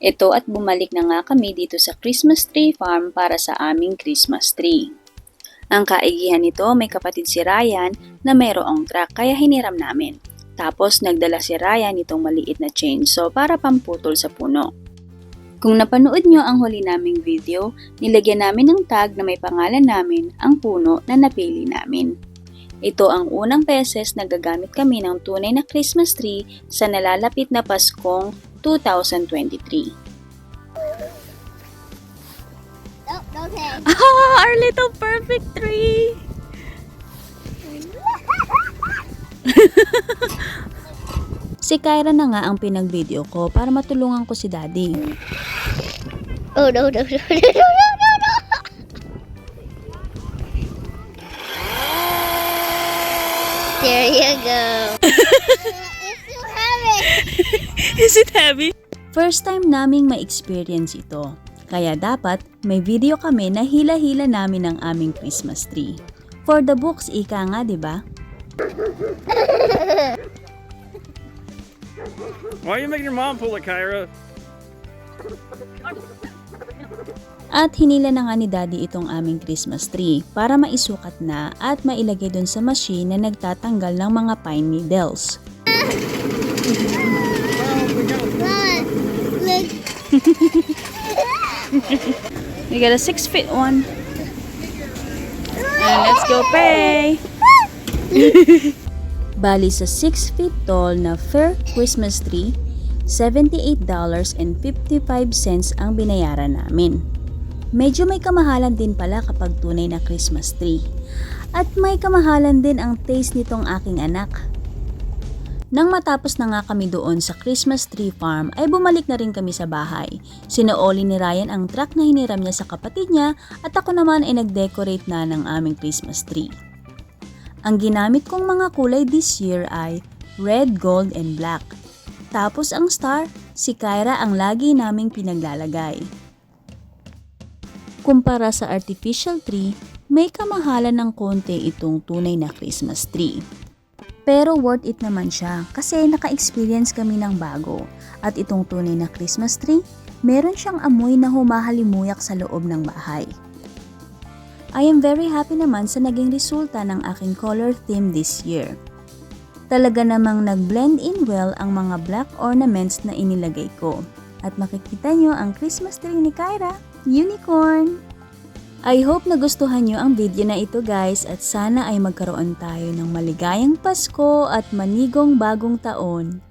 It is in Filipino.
Ito at bumalik na nga kami dito sa Christmas Tree Farm para sa aming Christmas tree. Ang kaigihan nito, may kapatid si Ryan na mayroong truck kaya hiniram namin. Tapos nagdala si Ryan nitong maliit na chainsaw para pamputol sa puno. Kung napanood nyo ang huli naming video, nilagyan namin ng tag na may pangalan namin ang puno na napili namin. Ito ang unang beses na gagamit kami ng tunay na Christmas tree sa nalalapit na Paskong 2023. Okay. Our little perfect tree! Si Kyra na nga ang pinag-video ko para matulungan ko si Daddy. Oh no. There you go. It's too heavy. Is it heavy? First time naming ma-experience ito. Kaya dapat may video kami na hila-hila namin ng aming Christmas tree. For the books, ika nga, di ba? Why are you making your mom pull it, Kyra? At hinila na nga ni Daddy itong aming Christmas tree para maisukat na at mailagay dun sa machine na nagtatanggal ng mga pine needles. Look. We got a 6-foot one. And let's go pray! Bali sa 6 feet tall na fair Christmas tree, $78.55 ang binayaran namin. Medyo may kamahalan din pala kapag tunay na Christmas tree. At may kamahalan din ang taste nitong aking anak. Nang matapos na nga kami doon sa Christmas Tree Farm ay bumalik na rin kami sa bahay. Sinuoli ni Ryan ang truck na hiniram niya sa kapatid niya at ako naman ay nag-decorate na ng aming Christmas tree. Ang ginamit kong mga kulay this year ay red, gold, and black. Tapos ang star, si Kyra ang lagi naming pinaglalagay. Kumpara sa artificial tree, may kamahalan ng konti itong tunay na Christmas tree. Pero worth it naman siya kasi naka-experience kami ng bago. At itong tunay na Christmas tree, meron siyang amoy na humahalimuyak sa loob ng bahay. I am very happy naman sa naging resulta ng aking color theme this year. Talaga namang nag-blend in well ang mga black ornaments na inilagay ko. At makikita nyo ang Christmas tree ni Kyra, unicorn! I hope nagustuhan nyo ang video na ito guys at sana ay magkaroon tayo ng maligayang Pasko at manigong bagong taon.